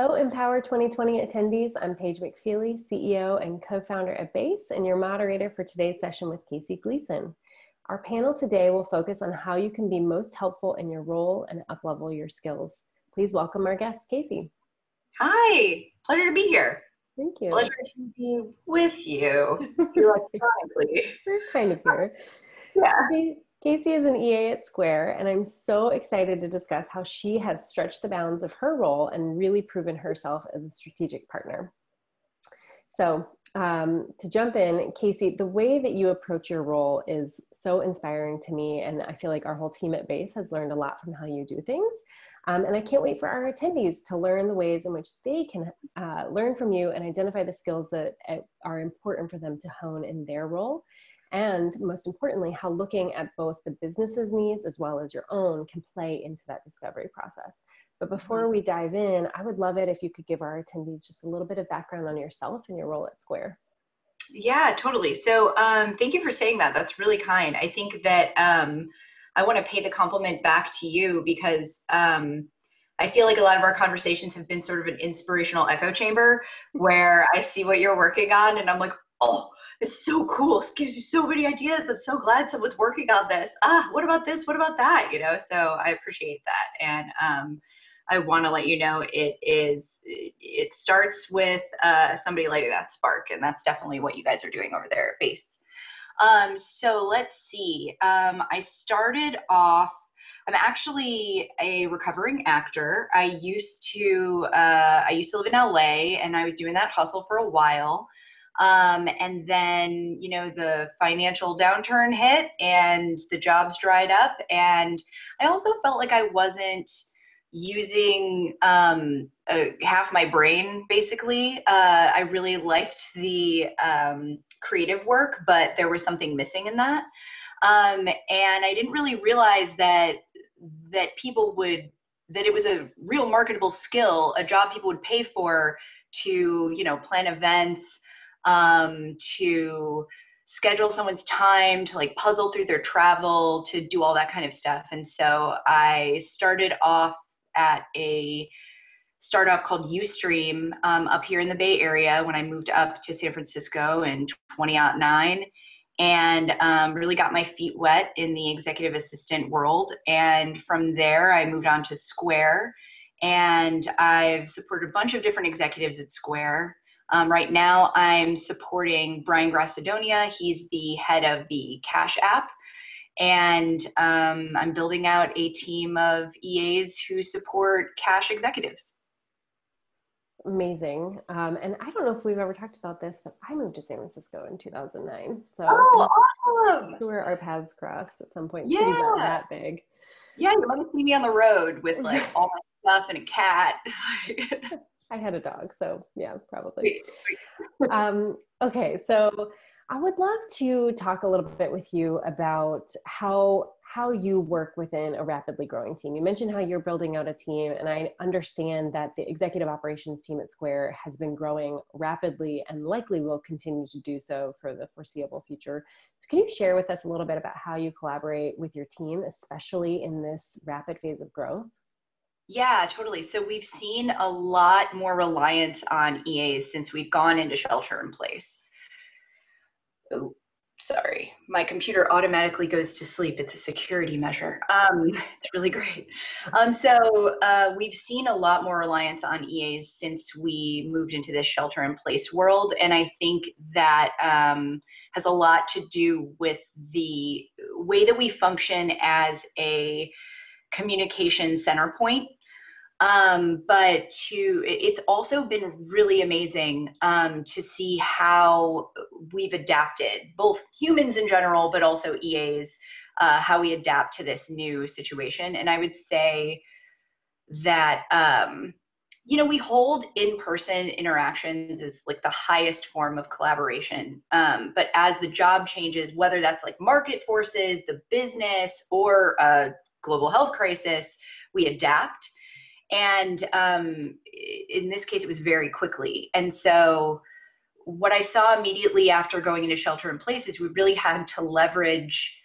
Hello, Empower 2020 attendees. I'm Paige McPheely, CEO and co-founder at Base, and your moderator for today's session with KC Gleason. Our panel today will focus on how you can be most helpful in your role and uplevel your skills. Please welcome our guest, KC. Hi, pleasure to be here. Thank you. Pleasure to be with you electronically. We're kind of here. Yeah. KC is an EA at Square, and I'm so excited to discuss how she has stretched the bounds of her role and really proven herself as a strategic partner. So to jump in, KC, the way that you approach your role is so inspiring to me, and I feel like our whole team at Base has learned a lot from how you do things. And I can't wait for our attendees to learn the ways in which they can learn from you and identify the skills that are important for them to hone in their role. And most importantly, how looking at both the business's needs as well as your own can play into that discovery process. But before we dive in, I would love it if you could give our attendees just a little bit of background on yourself and your role at Square. Yeah, totally. So thank you for saying that. That's really kind. I think that I want to pay the compliment back to you because I feel like a lot of our conversations have been sort of an inspirational echo chamber where I see what you're working on and I'm like, oh, it's so cool. It gives you so many ideas. I'm so glad someone's working on this. What about this? What about that? You know, so I appreciate that. And I want to let you know it starts with somebody lighting that spark. And that's definitely what you guys are doing over there at Base. So let's see. I started off, I'm actually a recovering actor. I used to live in LA and I was doing that hustle for a while. And then, you know, the financial downturn hit and the jobs dried up. And I also felt like I wasn't using half my brain, basically. I really liked the creative work, but there was something missing in that. And I didn't really realize that it was a real marketable skill, a job people would pay for to, you know, plan events, to schedule someone's time, to like puzzle through their travel, to do all that kind of stuff. And so I started off at a startup called Ustream up here in the Bay Area when I moved up to San Francisco in 2009, and really got my feet wet in the executive assistant world. And from there, I moved on to Square, and I've supported a bunch of different executives at Square. Right now, I'm supporting Brian Grassadonia. He's the head of the Cash app. And I'm building out a team of EAs who support Cash executives. Amazing. And I don't know if we've ever talked about this, but I moved to San Francisco in 2009. So awesome. I'm sure our paths crossed at some point. Yeah. Cities aren't that big. Yeah, you might have seen me on the road with like all my stuff and a cat. I had a dog, so yeah, probably. Okay, so I would love to talk a little bit with you about how you work within a rapidly growing team. You mentioned how you're building out a team, and I understand that the executive operations team at Square has been growing rapidly and likely will continue to do so for the foreseeable future. So can you share with us a little bit about how you collaborate with your team, especially in this rapid phase of growth? Yeah, totally. So we've seen a lot more reliance on EAs since we've gone into shelter in place. Oh, sorry. My computer automatically goes to sleep. It's a security measure. It's really great. So we've seen a lot more reliance on EAs since we moved into this shelter in place world. And I think that has a lot to do with the way that we function as a communication center point. But it's also been really amazing to see how we've adapted, both humans in general, but also EAs, how we adapt to this new situation. And I would say that, you know, we hold in-person interactions as like the highest form of collaboration. But as the job changes, whether that's like market forces, the business, or a global health crisis, we adapt. And in this case, it was very quickly. And so what I saw immediately after going into shelter in place is we really had to leverage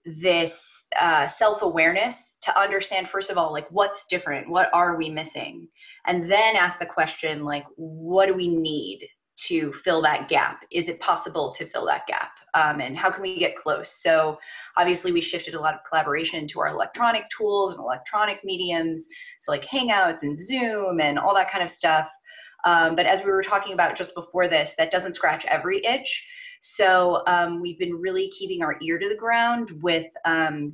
this self-awareness to understand, first of all, like what's different, what are we missing, and then ask the question, like, what do we need to fill that gap? Is it possible to fill that gap? And how can we get close? So obviously we shifted a lot of collaboration to our electronic tools and electronic mediums. So like Hangouts and Zoom and all that kind of stuff. But as we were talking about just before this, that doesn't scratch every itch. So we've been really keeping our ear to the ground with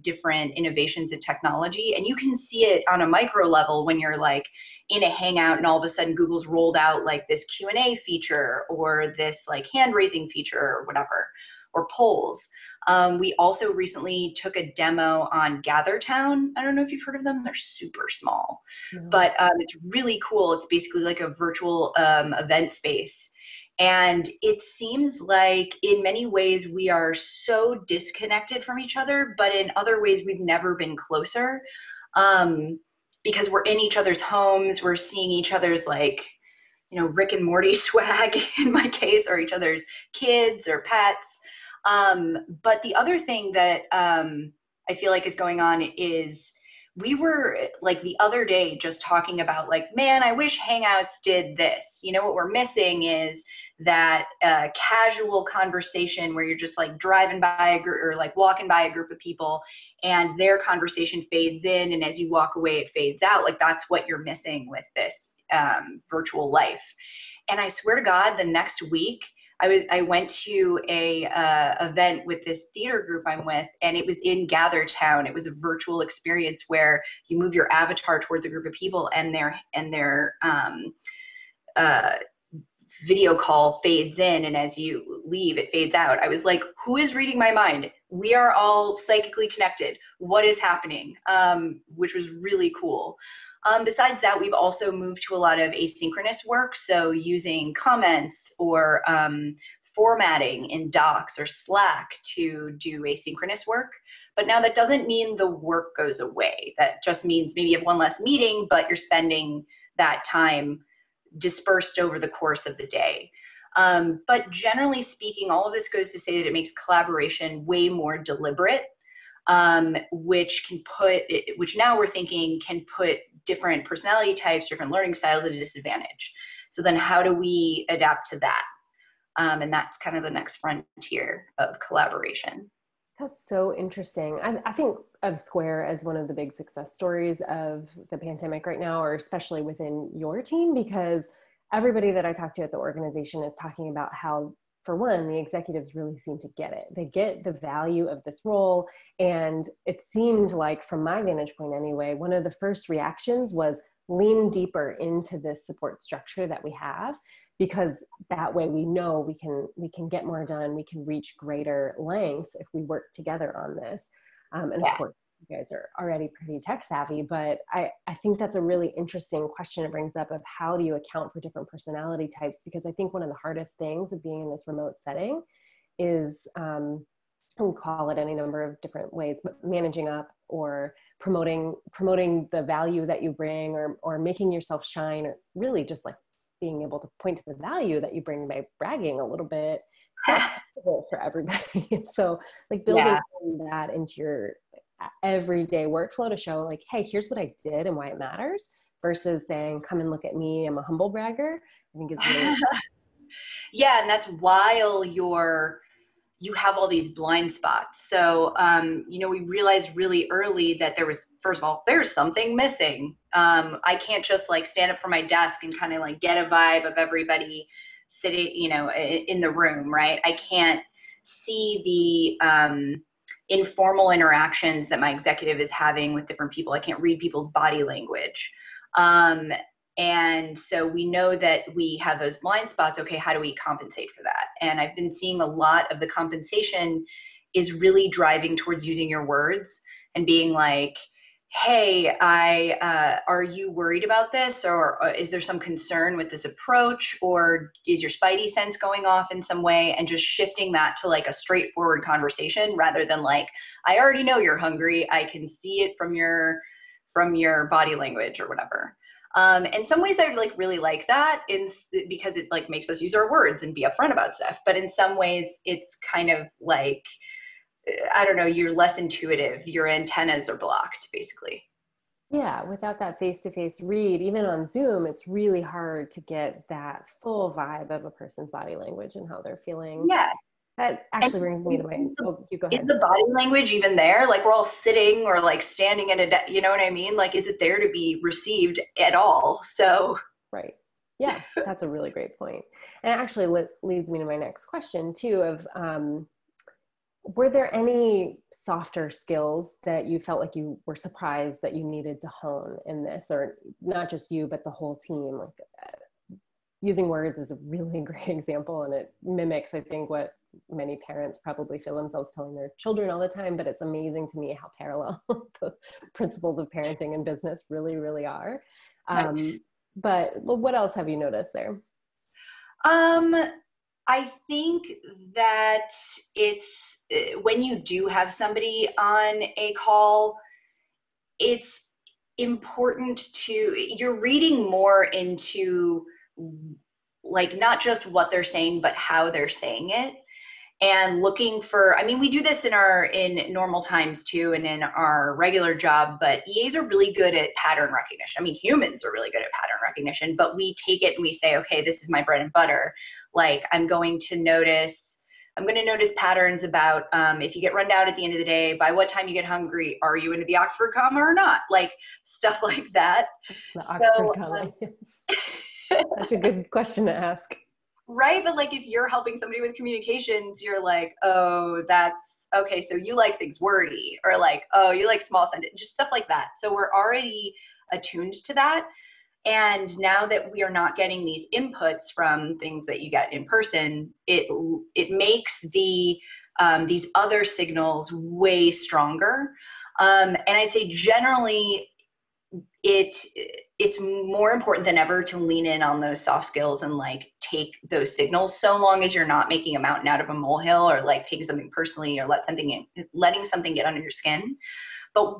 different innovations in technology. And you can see it on a micro level when you're like in a Hangout and all of a sudden Google's rolled out like this Q&A feature or this like hand raising feature or whatever, or polls. We also recently took a demo on GatherTown. I don't know if you've heard of them. They're super small, but it's really cool. It's basically like a virtual event space. And it seems like in many ways we are so disconnected from each other, but in other ways we've never been closer, because we're in each other's homes. We're seeing each other's like, Rick and Morty swag in my case, or each other's kids or pets. But the other thing that I feel like is going on is we were like the other day just talking about like, man, I wish Hangouts did this. What we're missing is that casual conversation where you're just like driving by a group or like walking by a group of people and their conversation fades in, and as you walk away it fades out. Like that's what you're missing with this virtual life. And I swear to God, the next week I went to a event with this theater group I'm with, and it was in GatherTown. It was a virtual experience where you move your avatar towards a group of people, and their video call fades in, and as you leave, it fades out. I was like, who is reading my mind? We are all psychically connected. What is happening? Which was really cool. Besides that, we've also moved to a lot of asynchronous work. So using comments or formatting in Docs or Slack to do asynchronous work. But now that doesn't mean the work goes away. That just means maybe you have one less meeting, but you're spending that time dispersed over the course of the day. But generally speaking, all of this goes to say that it makes collaboration way more deliberate, which now we're thinking can put different personality types, different learning styles at a disadvantage. So then how do we adapt to that? And that's kind of the next frontier of collaboration. That's so interesting. I think of Square as one of the big success stories of the pandemic right now, or especially within your team, because everybody that I talk to at the organization is talking about how, for one, the executives really seem to get it. They get the value of this role. And it seemed like, from my vantage point anyway, one of the first reactions was lean deeper into this support structure that we have, because that way we know we can get more done. We can reach greater lengths if we work together on this. And of course, you guys are already pretty tech savvy, but I think that's a really interesting question it brings up of how do you account for different personality types? Because I think one of the hardest things of being in this remote setting is, we call it any number of different ways, but managing up or promoting the value that you bring, or making yourself shine, or really just like being able to point to the value that you bring by bragging a little bit. It's not possible for everybody. So like building that into your everyday workflow to show like, hey, here's what I did and why it matters, versus saying, come and look at me, I'm a humble bragger, I think is really yeah. And that's while you have all these blind spots. So, we realized really early that first of all, there's something missing. I can't just like stand up from my desk and kind of like get a vibe of everybody sitting, in the room, right? I can't see the informal interactions that my executive is having with different people. I can't read people's body language. And so we know that we have those blind spots. Okay, how do we compensate for that? And I've been seeing a lot of the compensation is really driving towards using your words and being like, hey, are you worried about this? Or is there some concern with this approach? Or is your spidey sense going off in some way? And just shifting that to like a straightforward conversation rather than like, I already know you're hungry. I can see it from your body language or whatever. In some ways I really like that because it like makes us use our words and be upfront about stuff. But in some ways it's kind of like I don't know, you're less intuitive. Your antennas are blocked, basically. Yeah, without that face-to-face read, even on Zoom, it's really hard to get that full vibe of a person's body language and how they're feeling. Yeah. That And actually brings me to my, oh, you go is ahead. the body language even there? Like we're all sitting or like standing in a, you know what I mean? Like, is it there to be received at all? So, Right. Yeah, that's a really great point. And it actually leads me to my next question too of, were there any softer skills that you felt like you were surprised that you needed to hone in this, or not just you, but the whole team? Like using words is a really great example, and it mimics, I think, what many parents probably feel themselves telling their children all the time, but it's amazing to me how parallel the principles of parenting and business really, really are. nice. But what else have you noticed there? Um, I think that it's when you do have somebody on a call, it's important to, you're reading more into like not just what they're saying, but how they're saying it. And looking for, I mean, we do this in normal times too, and in our regular job, but EAs are really good at pattern recognition. I mean, humans are really good at pattern recognition, but we take it and we say, okay, this is my bread and butter. Like I'm going to notice patterns about if you get run down at the end of the day, by what time you get hungry, are you into the Oxford comma or not? Like stuff like that. The Oxford So, comma. Such a good question to ask. right, but like if you're helping somebody with communications, you're like, oh, that's okay, so you like things wordy, or like, oh, you like small sentence, just stuff like that. So we're already attuned to that. And now that we are not getting these inputs from things that you get in person, it makes these other signals way stronger. And I'd say generally it it's more important than ever to lean in on those soft skills and like take those signals, so long as you're not making a mountain out of a molehill or like taking something personally or letting something get under your skin. But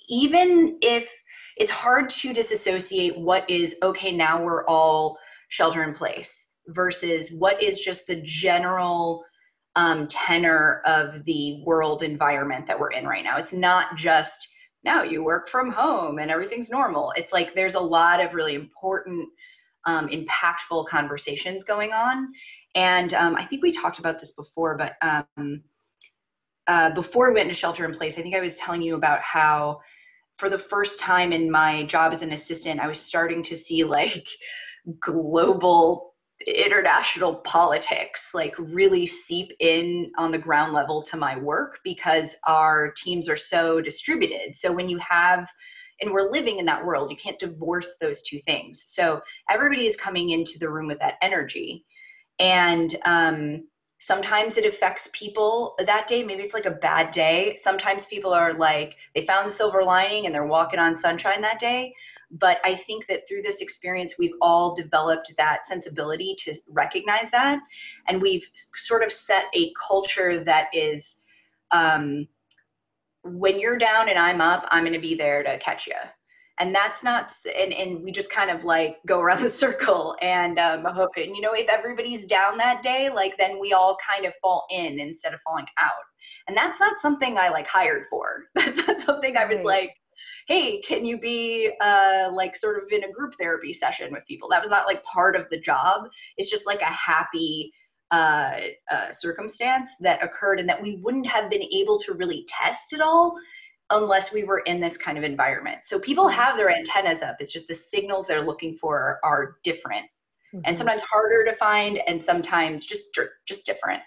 even if it's hard to disassociate what is okay, now we're all shelter in place versus what is just the general tenor of the world environment that we're in right now. It's not just now you work from home and everything's normal. It's like there's a lot of really important, impactful conversations going on. And I think we talked about this before, but before we went into shelter in place, I think I was telling you about how for the first time in my job as an assistant, I was starting to see like global international politics like really seep in on the ground level to my work because our teams are so distributed. So when you have, and we're living in that world, you can't divorce those two things. So everybody is coming into the room with that energy. And sometimes it affects people that day. Maybe it's like a bad day. Sometimes people are like, they found the silver lining and they're walking on sunshine that day. But I think that through this experience, we've all developed that sensibility to recognize that. And we've sort of set a culture that is, when you're down and I'm up, I'm going to be there to catch you. And that's not, and we just kind of like go around the circle and hoping, you know, if everybody's down that day, like then we all kind of fall in instead of falling out. And that's not something I like hired for. That's not something I was like, hey, can you be like sort of in a group therapy session with people? That was not like part of the job. It's just like a happy circumstance that occurred and that we wouldn't have been able to really test at all unless we were in this kind of environment. So people have their antennas up. It's just the signals they're looking for are different, and sometimes harder to find, and sometimes just different.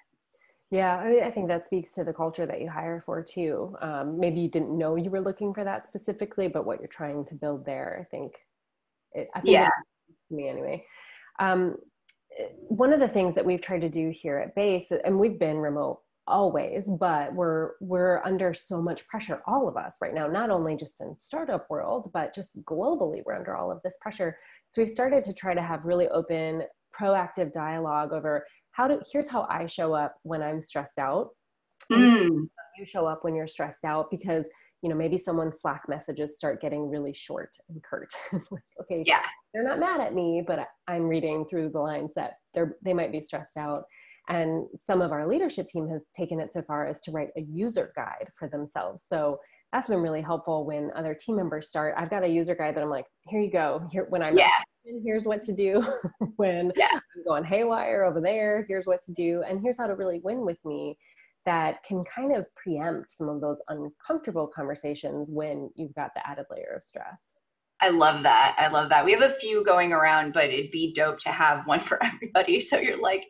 Yeah, I think that speaks to the culture that you hire for too. Maybe you didn't know you were looking for that specifically, but what you're trying to build there, I think Yeah. to me anyway. One of the things that we've tried to do here at Base, and we've been remote always, but we're under so much pressure, all of us right now, not only just in startup world, but just globally, we're under all of this pressure. So we've started to try to have really open, proactive dialogue over here's how I show up when I'm stressed out. You show up when you're stressed out, because you know, maybe someone's Slack messages start getting really short and curt. Okay, Yeah. they're not mad at me, but I'm reading through the lines that they might be stressed out. And some of our leadership team has taken it so far as to write a user guide for themselves. So that's been really helpful when other team members start. I've got a user guide that I'm like, here you go. Here, when I'm here's what to do. When I'm going haywire over there, here's what to do. And here's how to really win with me. That can kind of preempt some of those uncomfortable conversations when you've got the added layer of stress. I love that. I love that. We have a few going around, but it'd be dope to have one for everybody. So you're like,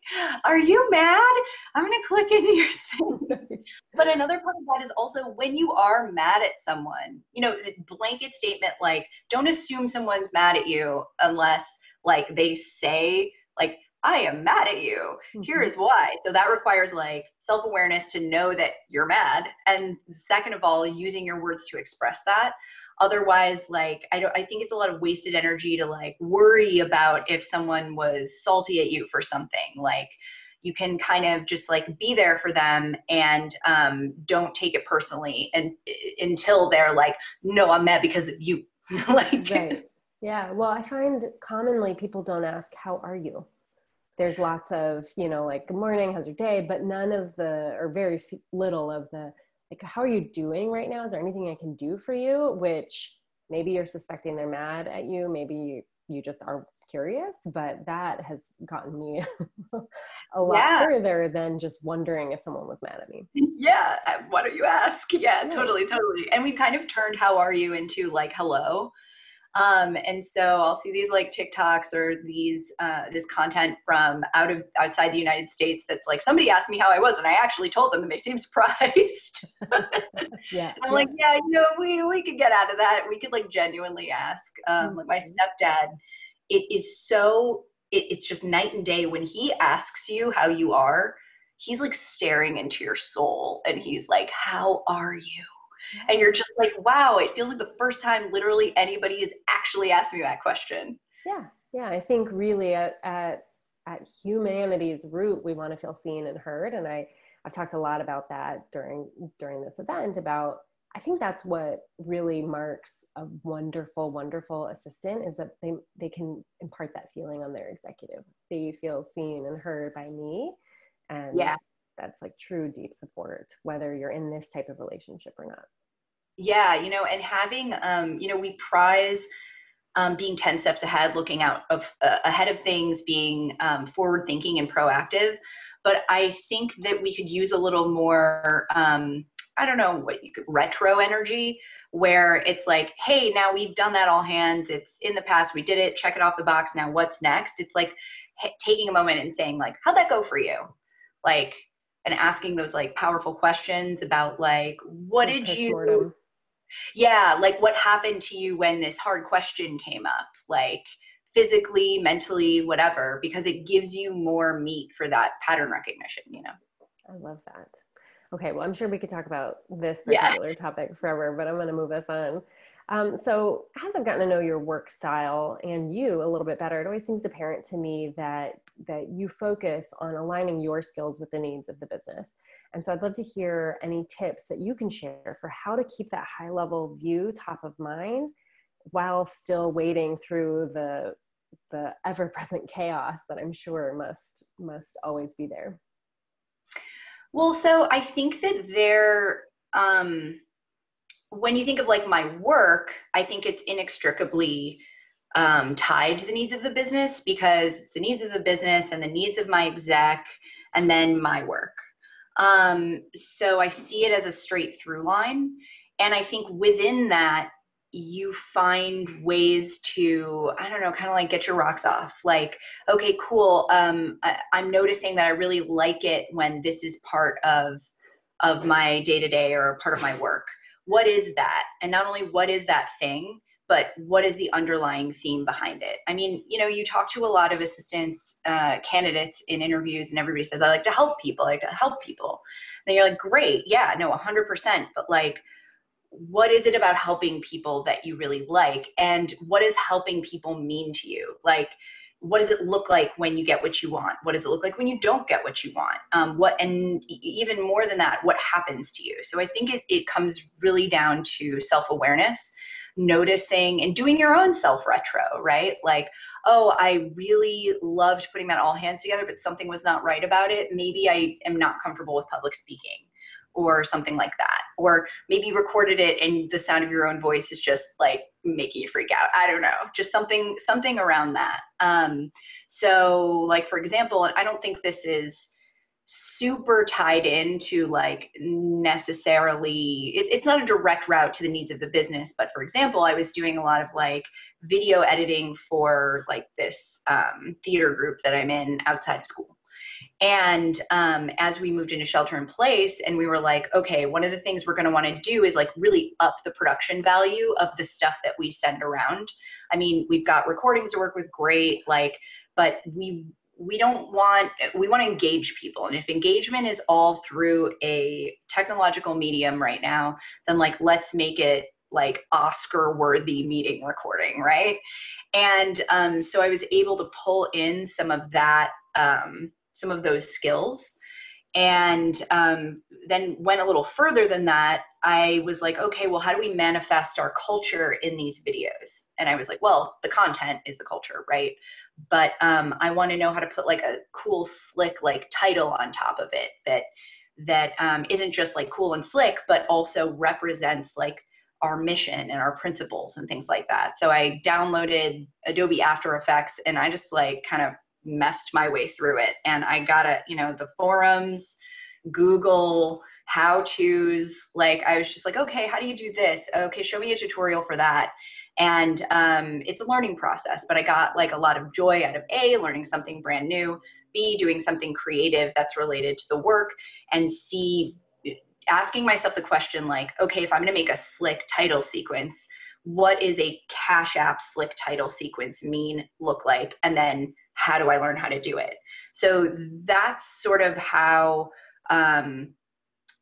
are you mad? I'm going to click into your thing. But another part of that is also when you are mad at someone, you know, the blanket statement, like, don't assume someone's mad at you unless like they say like, I am mad at you. Here is why. So that requires like self-awareness to know that you're mad. And second of all, using your words to express that. Otherwise, like, I think it's a lot of wasted energy to like worry about if someone was salty at you for something. Like, you can kind of just like be there for them and don't take it personally and until they're like, no, I'm mad because of you. Like, right. Yeah. Well, I find commonly people don't ask, how are you? There's lots of, you know, like, good morning, how's your day? But none of the, or very little of the, like, how are you doing right now? Is there anything I can do for you? Which maybe you're suspecting they're mad at you. Maybe you just are curious, but that has gotten me a lot further than just wondering if someone was mad at me. Yeah. Why don't you ask? Yeah, totally. And we've kind of turned how are you into like, hello. And so I'll see these like TikToks or these, this content from outside the United States. That's like, somebody asked me how I was and I actually told them and they seemed surprised. And I'm like, yeah, you know, we could get out of that. We could like genuinely ask, like my stepdad, it's just night and day when he asks you how you are. He's like staring into your soul and he's like, how are you? And you're just like, wow, it feels like the first time literally anybody has actually asked me that question. Yeah. I think really at humanity's root, we want to feel seen and heard. And I've talked a lot about that during this event about, I think that's what really marks a wonderful, wonderful assistant is that they can impart that feeling on their executive. They feel seen and heard by me. And that's like true deep support, whether you're in this type of relationship or not. Yeah, you know, and having, you know, we prize being 10 steps ahead, looking out ahead of things, being forward thinking and proactive. But I think that we could use a little more, I don't know, retro energy, where it's like, hey, now we've done that all hands. It's in the past. We did it. Check it off the box. Now what's next? It's like taking a moment and saying like, how'd that go for you? Like, and asking those like powerful questions about like, what did you, like what happened to you when this hard question came up, like physically, mentally, whatever, because it gives you more meat for that pattern recognition, you know? I love that. Okay. Well, I'm sure we could talk about this particular topic forever, but I'm going to move us on. So as I've gotten to know your work style and you a little bit better, it always seems apparent to me that you focus on aligning your skills with the needs of the business. And so I'd love to hear any tips that you can share for how to keep that high level view top of mind while still wading through the ever-present chaos that I'm sure must always be there. Well, so I think that when you think of like my work, I think it's inextricably tied to the needs of the business, because it's the needs of the business and the needs of my exec and then my work. So I see it as a straight through line. And I think within that, you find ways to, I don't know, kind of like get your rocks off. Like, okay, cool. I'm noticing that I really like it when this is part of my day-to-day or part of my work. What is that? And not only what is that thing, but what is the underlying theme behind it? I mean, you know, you talk to a lot of assistants, candidates in interviews, and everybody says, I like to help people. I like to help people. And you're like, great. Yeah, no, 100%. But like, what is it about helping people that you really like? And what does helping people mean to you? Like, what does it look like when you get what you want? What does it look like when you don't get what you want? And even more than that, what happens to you? So I think it comes really down to self-awareness. noticing and doing your own self retro, right? Like, oh, I really loved putting that all hands together, but something was not right about it. Maybe I am not comfortable with public speaking or something like that. Or maybe you recorded it and the sound of your own voice is just like making you freak out. I don't know, just something around that. So like, for example, I don't think this is super tied into like necessarily, it's not a direct route to the needs of the business, but for example, I was doing a lot of like video editing for like this theater group that I'm in outside of school. And as we moved into shelter in place, and we were like, okay, one of the things we're going to want to do is like really up the production value of the stuff that we send around. I mean, we've got recordings to work with, great, like, but we want to engage people. And if engagement is all through a technological medium right now, then like, let's make it like Oscar worthy meeting recording, right? And so I was able to pull in some of that, some of those skills, and then went a little further than that. I was like, okay, well, how do we manifest our culture in these videos? And I was like, well, the content is the culture, right? But I want to know how to put like a cool, slick, like title on top of it that isn't just like cool and slick, but also represents like our mission and our principles and things like that. So I downloaded Adobe After Effects and I just like kind of messed my way through it. And I got the forums, Google how-tos, like I was just like, okay, how do you do this? Okay, show me a tutorial for that. And it's a learning process, but I got like a lot of joy out of A, learning something brand new, B, doing something creative that's related to the work, and C, asking myself the question like, okay, if I'm going to make a slick title sequence, what is a Cash App slick title sequence look like? And then how do I learn how to do it? So that's sort of how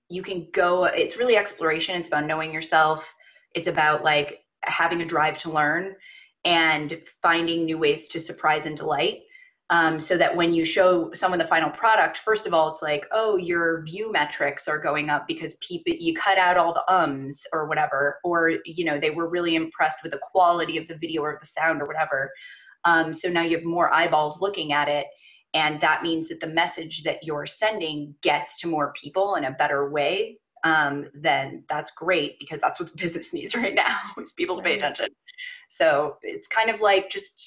you can go. It's really exploration. It's about knowing yourself. It's about like having a drive to learn and finding new ways to surprise and delight. So that when you show someone the final product, first of all, it's like, oh, your view metrics are going up because you cut out all the ums or whatever, or, they were really impressed with the quality of the video or the sound or whatever. So now you have more eyeballs looking at it. And that means that the message that you're sending gets to more people in a better way. Then that's great, because that's what the business needs right now, is people to pay attention. So it's kind of like just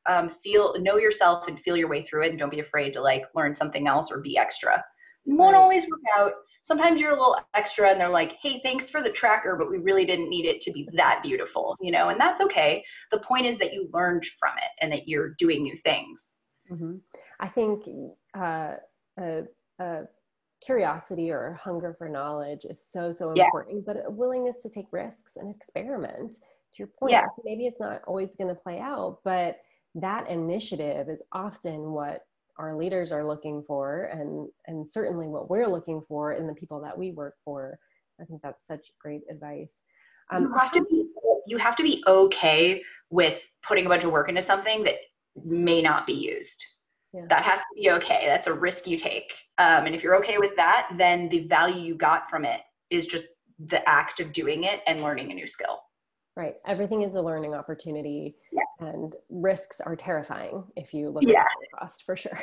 know yourself and feel your way through it, and don't be afraid to like learn something else or be extra. It won't always work out. Sometimes you're a little extra and they're like, hey, thanks for the tracker, but we really didn't need it to be that beautiful, and that's okay. The point is that you learned from it and that you're doing new things. Mm-hmm. I think curiosity or hunger for knowledge is so important, but a willingness to take risks and experiment. To your point, maybe it's not always going to play out, but that initiative is often what our leaders are looking for, and certainly what we're looking for in the people that we work for. I think that's such great advice. You have to be okay with putting a bunch of work into something that may not be used. Yeah. That has to be okay. That's a risk you take. And if you're okay with that, then the value you got from it is just the act of doing it and learning a new skill. Right. Everything is a learning opportunity, and risks are terrifying if you look at the cost, for sure.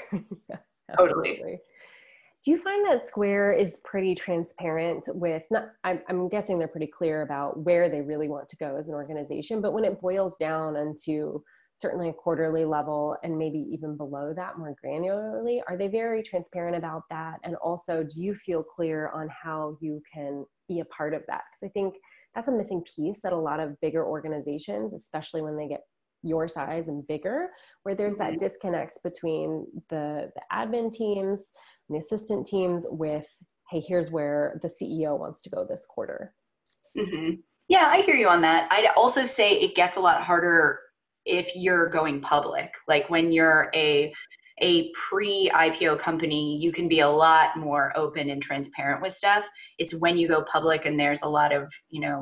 Totally. Do you find that Square is pretty transparent with, I'm guessing they're pretty clear about where they really want to go as an organization, but when it boils down into certainly a quarterly level and maybe even below that more granularly, are they very transparent about that? And also, do you feel clear on how you can be a part of that? Because I think that's a missing piece that a lot of bigger organizations, especially when they get your size and bigger, where there's that disconnect between the admin teams and the assistant teams with, hey, here's where the CEO wants to go this quarter. Mm-hmm. Yeah, I hear you on that. I'd also say it gets a lot harder if you're going public. Like when you're an a pre-IPO company, you can be a lot more open and transparent with stuff. It's when you go public and there's a lot of,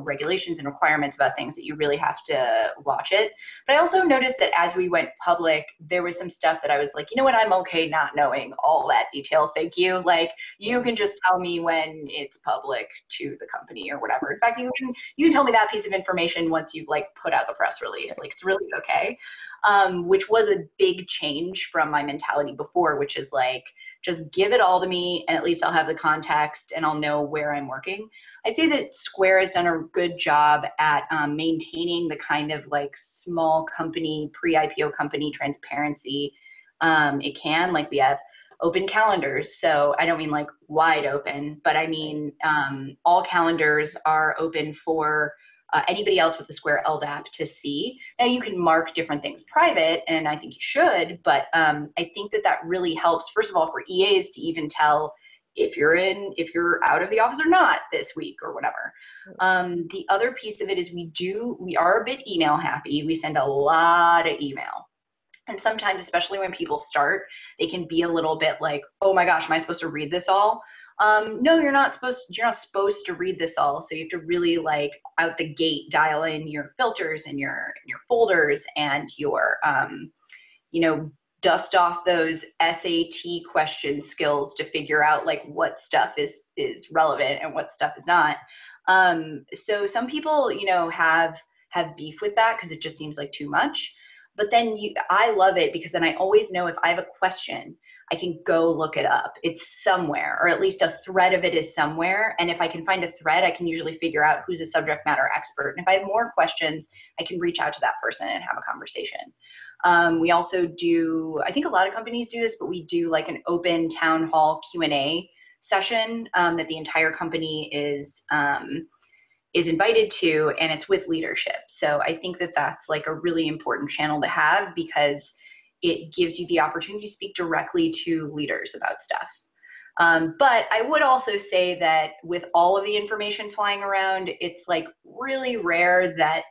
regulations and requirements about things that you really have to watch it. But I also noticed that as we went public, there was some stuff that I was like, you know what, I'm okay not knowing all that detail. Thank you. Like, you can just tell me when it's public to the company or whatever. In fact, you can tell me that piece of information once you've like put out the press release. Like, it's really okay. Which was a big change from my mentality before, which is like, just give it all to me and at least I'll have the context and I'll know where I'm working. I'd say that Square has done a good job at maintaining the kind of like small company, pre-IPO company transparency it can. Like, we have open calendars. So I don't mean like wide open, but I mean all calendars are open for anybody else with the Square LDAP to see. Now, you can mark different things private, and I think you should, but I think that really helps, first of all, for EAs to even tell if you're out of the office or not this week or whatever. The other piece of it is we are a bit email happy. We send a lot of email. And sometimes, especially when people start, they can be a little bit like, oh my gosh, am I supposed to read this all? No, you're not supposed to read this all. So you have to really like out the gate dial in your filters and your folders and your dust off those SAT question skills to figure out like what stuff is relevant and what stuff is not. So some people, have beef with that because it just seems like too much. But then I love it because then I always know if I have a question, I can go look it up. It's somewhere, or at least a thread of it is somewhere. And if I can find a thread, I can usually figure out who's a subject matter expert. And if I have more questions, I can reach out to that person and have a conversation. We also do, I think a lot of companies do this, but we do like an open town hall Q&A session that the entire company is invited to, and it's with leadership. So I think that that's like a really important channel to have because it gives you the opportunity to speak directly to leaders about stuff. But I would also say that with all of the information flying around, it's like really rare that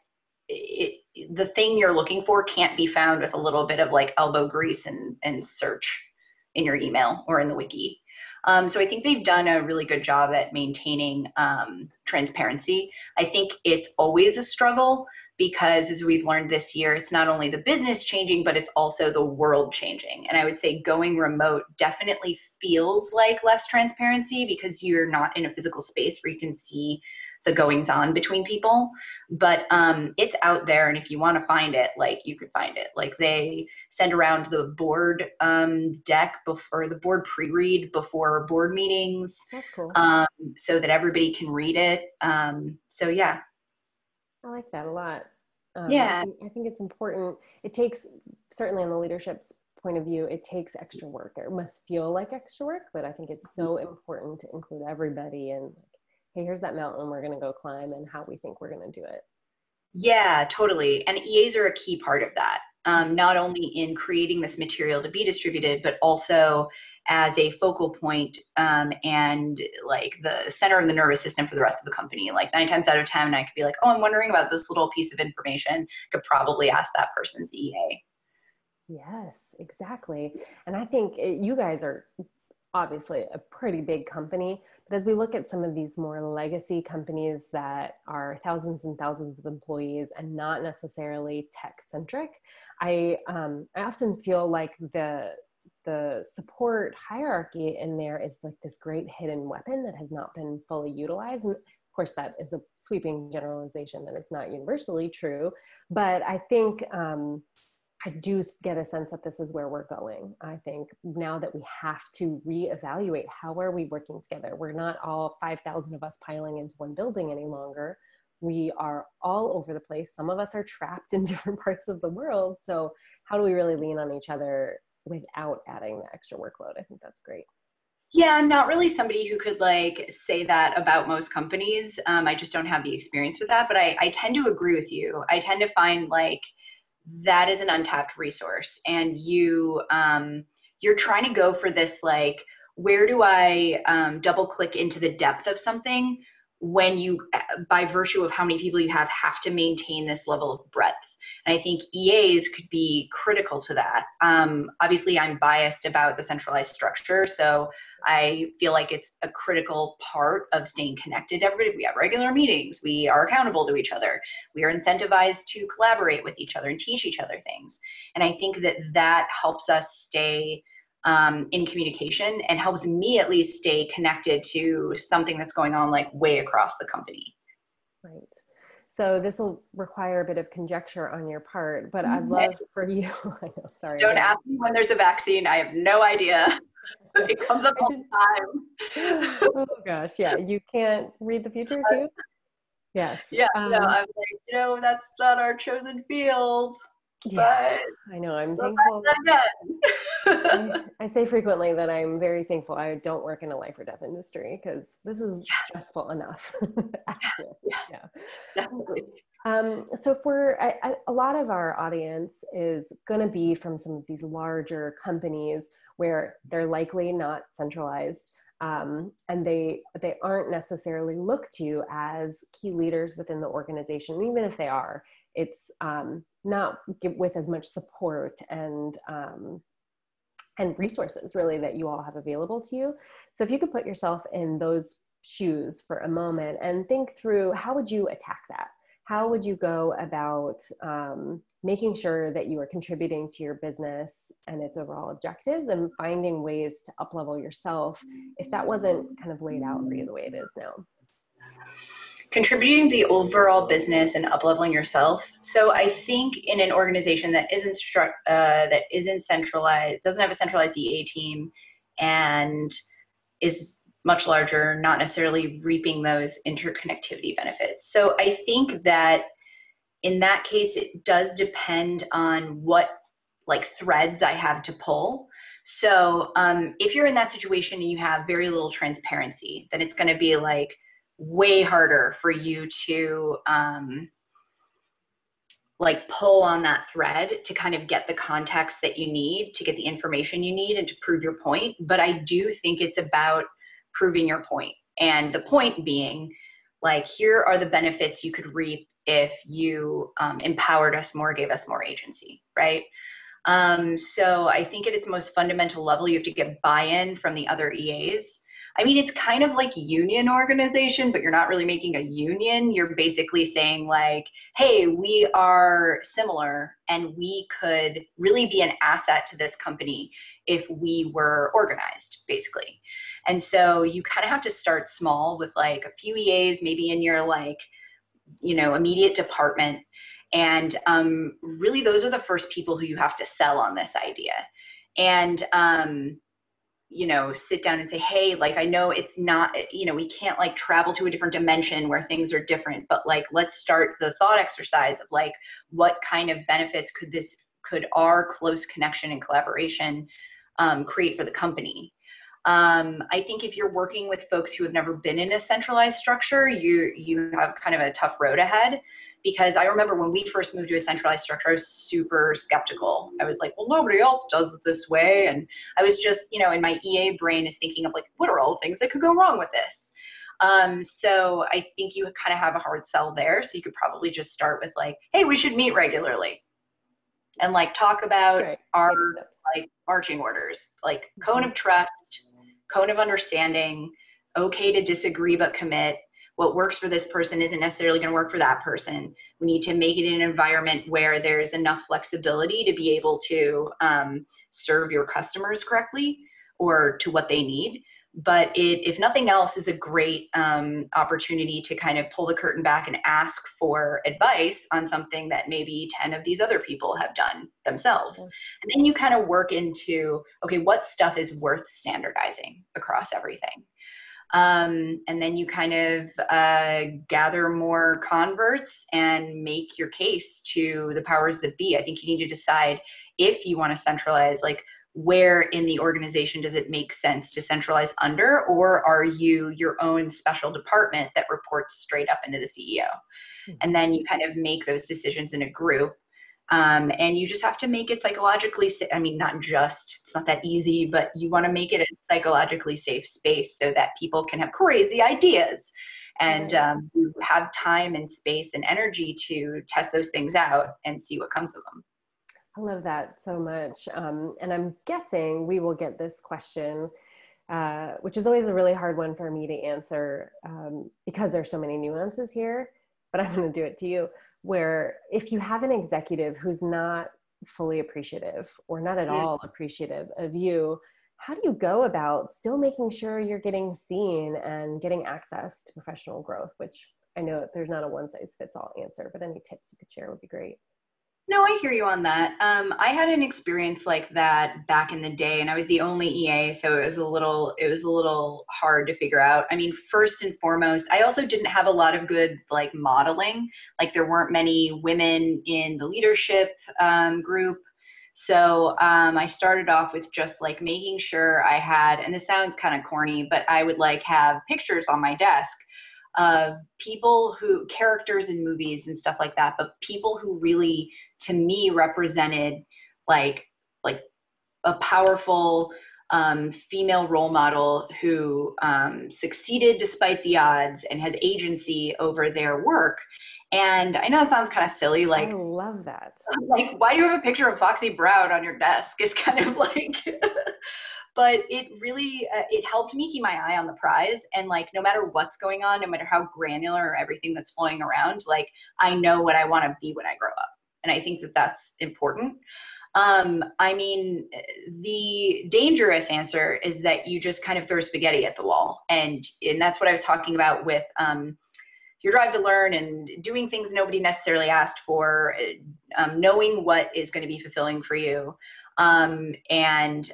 the thing you're looking for can't be found with a little bit of like elbow grease and search in your email or in the wiki. So I think they've done a really good job at maintaining transparency. I think it's always a struggle because, as we've learned this year, it's not only the business changing, but it's also the world changing. And I would say going remote definitely feels like less transparency because you're not in a physical space where you can see the goings on between people, but it's out there. And if you want to find it, like you could find it. Like they send around the board deck before the board pre-read before board meetings. That's cool. So that everybody can read it. So yeah. I like that a lot. Yeah. I think it's important. It takes, certainly on the leadership's point of view, it takes extra work. It must feel like extra work, but I think it's so important to include everybody and hey, here's that mountain we're going to go climb and how we think we're going to do it. Yeah, totally. And EAs are a key part of that, not only in creating this material to be distributed, but also as a focal point and like the center of the nervous system for the rest of the company. Like 9 times out of 10, I could be like, oh, I'm wondering about this little piece of information. Could probably ask that person's EA. Yes, exactly. And I think you guys are obviously a pretty big company, but as we look at some of these more legacy companies that are thousands and thousands of employees and not necessarily tech centric, I often feel like the support hierarchy in there is like this great hidden weapon that has not been fully utilized. And of course, that is a sweeping generalization that is not universally true, but I think I do get a sense that this is where we're going. I think now that we have to reevaluate how are we working together. We're not all 5,000 of us piling into one building any longer. We are all over the place. Some of us are trapped in different parts of the world. So how do we really lean on each other without adding the extra workload? I think that's great. Yeah, I'm not really somebody who could like say that about most companies. I just don't have the experience with that, but I tend to agree with you. I tend to find like that is an untapped resource, and you're trying to go for this like, where do I double click into the depth of something when you, by virtue of how many people you have to maintain this level of breadth. And I think EAs could be critical to that. Obviously, I'm biased about the centralized structure, so I feel like it's a critical part of staying connected to everybody. We have regular meetings. We are accountable to each other. We are incentivized to collaborate with each other and teach each other things. And I think that that helps us stay in communication and helps me at least stay connected to something that's going on like way across the company. Right. So this will require a bit of conjecture on your part, but I'd love for you, I know, sorry. Don't ask me when there's a vaccine. I have no idea. It comes up all the time. Oh gosh, yeah. You can't read the future too? Yes. Yeah, no, I'm like, that's not our chosen field. Yeah, but I know. I'm thankful. I say frequently that I'm very thankful I don't work in a life or death industry, because this is stressful enough. Yeah, definitely. So for a lot of our audience is going to be from some of these larger companies where they're likely not centralized, and they aren't necessarily looked to as key leaders within the organization. Even if they are, it's not with as much support and resources really that you all have available to you. So if you could put yourself in those shoes for a moment and think through, how would you attack that? How would you go about making sure that you are contributing to your business and its overall objectives, and finding ways to uplevel yourself if that wasn't kind of laid out for you the way it is now? Contributing to the overall business and upleveling yourself. So I think in an organization that isn't centralized, doesn't have a centralized EA team, and is much larger, not necessarily reaping those interconnectivity benefits. So I think that in that case, it does depend on what threads I have to pull. So if you're in that situation and you have very little transparency, then it's going to be way harder for you to pull on that thread to kind of get the context that you need, to get the information you need, and to prove your point. But I do think it's about proving your point. And the point being, here are the benefits you could reap if you empowered us more, gave us more agency, right? So I think at its most fundamental level, you have to get buy-in from the other EAs. I mean, it's kind of like union organization, but you're not really making a union. You're basically saying hey, we are similar and we could really be an asset to this company if we were organized, basically. And so you kind of have to start small with a few EAs, maybe in your immediate department. And really those are the first people who you have to sell on this idea. And sit down and say, hey, I know it's not, we can't travel to a different dimension where things are different, but let's start the thought exercise of what kind of benefits could our close connection and collaboration create for the company. I think if you're working with folks who have never been in a centralized structure, you have kind of a tough road ahead. Because I remember when we first moved to a centralized structure, I was super skeptical. I was like, well, nobody else does it this way. And I was just, in my EA brain is thinking of what are all the things that could go wrong with this? So I think you kind of have a hard sell there. So you could probably just start with hey, we should meet regularly. And talk about our marching orders, cone of trust, cone of understanding, okay to disagree but commit. What works for this person isn't necessarily going to work for that person. We need to make it in an environment where there's enough flexibility to be able to serve your customers correctly or to what they need. But if nothing else, is a great opportunity to kind of pull the curtain back and ask for advice on something that maybe 10 of these other people have done themselves. And then you kind of work into, okay, what stuff is worth standardizing across everything? And then you kind of gather more converts and make your case to the powers that be. I think you need to decide if you want to centralize, where in the organization does it make sense to centralize under, or are you your own special department that reports straight up into the CEO? And then you kind of make those decisions in a group. And you just have to make it psychologically, it's not that easy, but you want to make it a psychologically safe space so that people can have crazy ideas And Right. you have time and space and energy to test those things out and see what comes of them. I love that so much. And I'm guessing we will get this question, which is always a really hard one for me to answer because there's so many nuances here, but I'm going to do it to you. Where if you have an executive who's not fully appreciative or not at all appreciative of you, how do you go about still making sure you're getting seen and getting access to professional growth, which I know there's not a one size fits all answer, but any tips you could share would be great. No, I hear you on that. I had an experience like that back in the day, and I was the only EA, so it was a little hard to figure out. I mean, first and foremost, I also didn't have a lot of good like modeling. Like there weren't many women in the leadership group. So I started off with just like making sure I had, and this sounds kind of corny, but I would like have pictures on my desk of people who characters in movies and stuff like that, but people who really to me represented like like a powerful female role model who succeeded despite the odds and has agency over their work. And I know it sounds kind of silly, I love that. like why do you have a picture of Foxy Brown on your desk? It's kind of like but it really it helped me keep my eye on the prize, and like no matter what's going on, no matter how granular or everything that's flowing around, like I know what I want to be when I grow up, and I think that that's important. I mean, the dangerous answer is that you just kind of throw spaghetti at the wall, and that's what I was talking about with your drive to learn and doing things nobody necessarily asked for, knowing what is going to be fulfilling for you, and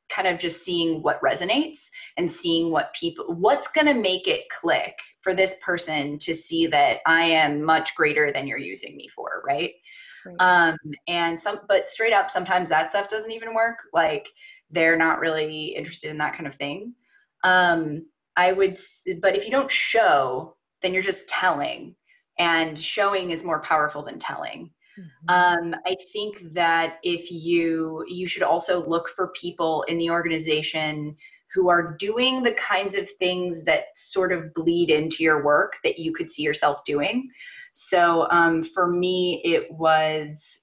kind of just seeing what resonates and seeing what's going to make it click for this person to see that I am much greater than you're using me for, right? Right. But straight up, sometimes that stuff doesn't even work. Like they're not really interested in that kind of thing. Um, but if you don't show, then you're just telling, and showing is more powerful than telling. Mm-hmm. I think that if you should also look for people in the organization who are doing the kinds of things that sort of bleed into your work that you could see yourself doing. So for me, it was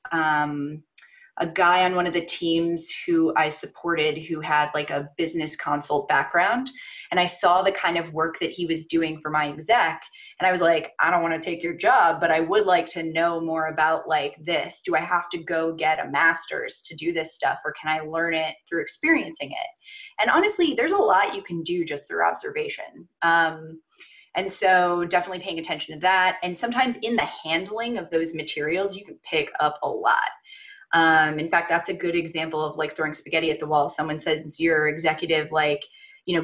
a guy on one of the teams who I supported who had like a business consult background. And I saw the kind of work that he was doing for my exec. And I was like, I don't want to take your job, but I would like to know more about like this. Do I have to go get a master's to do this stuff, or can I learn it through experiencing it? And honestly, there's a lot you can do just through observation. And so definitely paying attention to that. And sometimes in the handling of those materials, you can pick up a lot. In fact, that's a good example of like throwing spaghetti at the wall. Someone says your executive, like,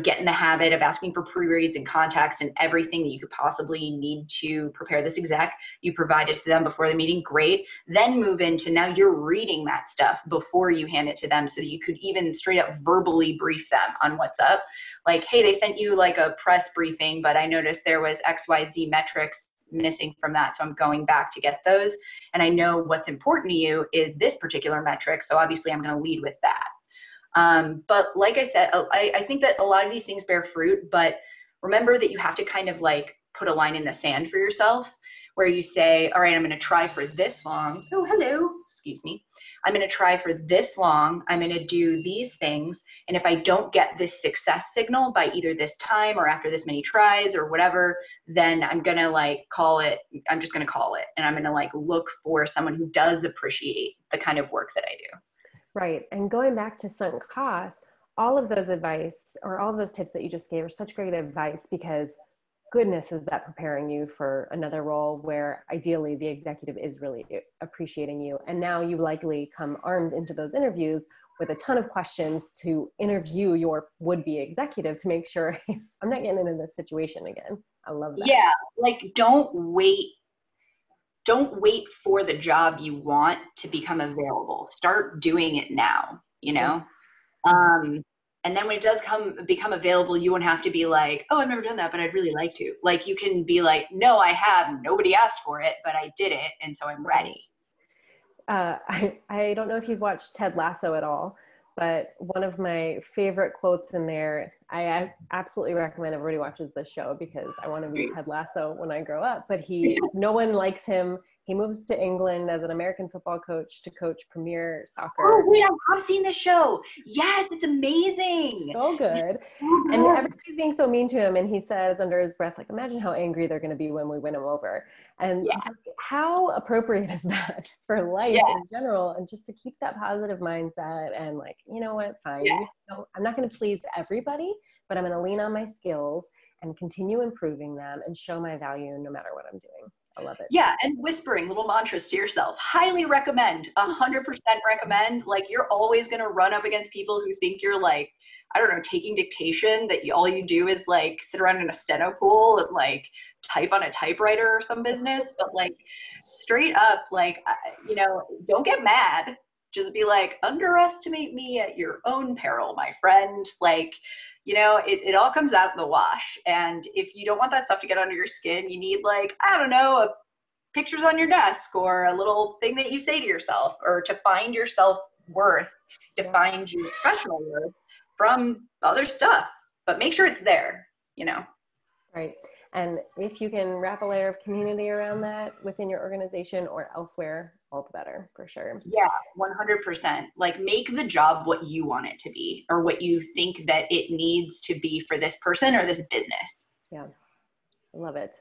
get in the habit of asking for pre-reads and context and everything that you could possibly need to prepare this exec. You provide it to them before the meeting, great. Then move into now you're reading that stuff before you hand it to them, so that you could even straight up verbally brief them on what's up. Like, hey, they sent you like a press briefing, but I noticed there was XYZ metrics missing from that, so I'm going back to get those. And I know what's important to you is this particular metric, so obviously I'm going to lead with that. But like I said, I think that a lot of these things bear fruit, but remember that you have to kind of like put a line in the sand for yourself where you say, all right, I'm going to try for this long. Oh, hello. Excuse me. I'm going to try for this long. I'm going to do these things. And if I don't get this success signal by either this time or after this many tries or whatever, then I'm going to like call it. I'm just going to call it. And I'm going to like look for someone who does appreciate the kind of work that I do. Right. And going back to sunk costs, all of those advice or all of those tips that you just gave are such great advice, because goodness is that preparing you for another role where ideally the executive is really appreciating you. And now you likely come armed into those interviews with a ton of questions to interview your would-be executive to make sure I'm not getting into this situation again. I love that. Yeah. Like don't wait for the job you want to become available. Start doing it now, Um, and then when it does become available, you won't have to be like, oh, I've never done that, but I'd really like to. Like you can be like, no, I have. Nobody asked for it, but I did it, and so I'm ready. I don't know if you've watched Ted Lasso at all, but one of my favorite quotes in there, I absolutely recommend everybody watches this show because I want to be Ted Lasso when I grow up. But no one likes him. He moves to England as an American football coach to coach Premier Soccer. Oh, wait, I've seen the show. Yes, it's amazing. So good. And everybody's being so mean to him. And he says under his breath, like, imagine how angry they're going to be when we win him over. And how appropriate is that for life in general? And just to keep that positive mindset and like, you know what, fine. I'm not going to please everybody, but I'm going to lean on my skills and continue improving them and show my value no matter what I'm doing. I love it. Yeah, and whispering little mantras to yourself. Highly recommend, 100% recommend. Like, you're always going to run up against people who think you're like, I don't know, taking dictation, that all you do is like sit around in a steno pool and like type on a typewriter or some business. But like straight up, like, you know, don't get mad. Just be like, underestimate me at your own peril, my friend. Like, you know, it all comes out in the wash. And if you don't want that stuff to get under your skin, you need like, I don't know, pictures on your desk or a little thing that you say to yourself, or to find your self-worth, to find your professional worth from other stuff. But make sure it's there, you know. Right. And if you can wrap a layer of community around that within your organization or elsewhere, all the better, for sure. Yeah, 100%. Like, make the job what you want it to be, or what you think that it needs to be for this person or this business. Yeah, I love it.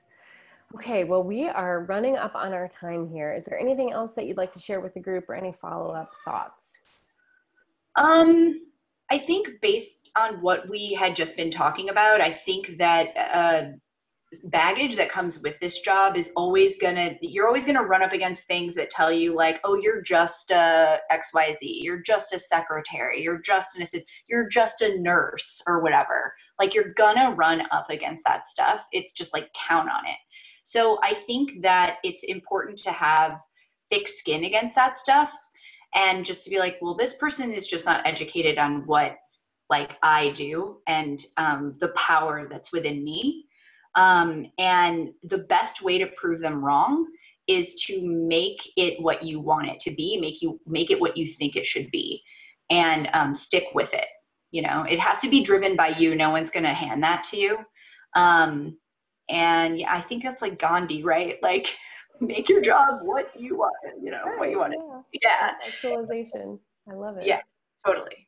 Okay, well, we are running up on our time here. Is there anything else that you'd like to share with the group or any follow-up thoughts? I think based on what we had just been talking about, I think that baggage that comes with this job is you're always gonna run up against things that tell you like, oh, you're just a XYZ, you're just a secretary, you're just an assistant, you're just a nurse or whatever. Like, you're gonna run up against that stuff. It's just like, count on it. So I think that it's important to have thick skin against that stuff, and just to be like, well, this person is just not educated on what like I do and the power that's within me. And the best way to prove them wrong is to make it what you want it to be, make it what you think it should be, and stick with it. You know, it has to be driven by you. No one's going to hand that to you. And yeah, I think that's like Gandhi, right? Like, make your job what you want, you know, what you want it. Yeah. Actualization. I love it. Yeah, totally.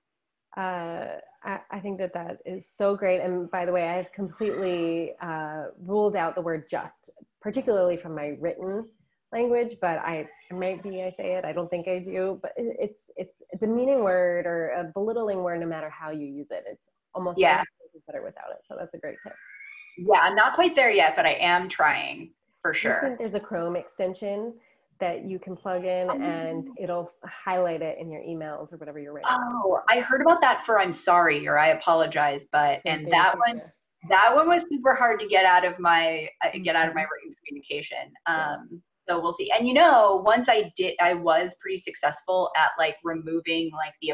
I think that is so great. And by the way, I've completely ruled out the word just, particularly from my written language, but maybe I say it, I don't think I do, but it's a demeaning word or a belittling word no matter how you use it. It's almost better without it. So that's a great tip. Yeah, I'm not quite there yet, but I am trying for sure. I think there's a Chrome extension that you can plug in and it'll highlight it in your emails or whatever you're writing. Oh, I heard about that for I'm sorry or I apologize, but that one was super hard to get out of my written communication. So we'll see. And you know, once I was pretty successful at like removing like the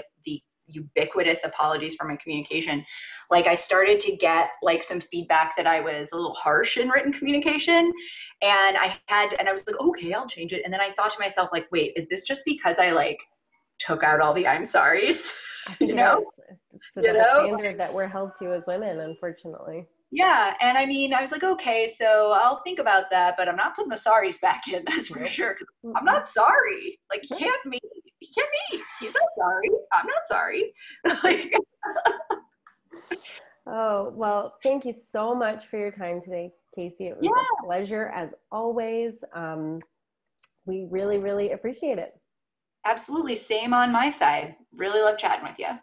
ubiquitous apologies from my communication. Like, I started to get like some feedback that I was a little harsh in written communication, and I was like, okay, I'll change it. And then I thought to myself, like, wait, is this just because I like took out all the I'm sorry's? I think it's the standard that we're held to as women, unfortunately. Yeah. And I mean, I was like, okay, so I'll think about that, but I'm not putting the sorries back in, that's for sure. 'Cause I'm not sorry. Like, he can't be. He's not sorry. I'm not sorry. Like, oh, well, thank you so much for your time today, Casey. It was a pleasure as always. We really, really appreciate it. Absolutely. Same on my side. Really love chatting with you.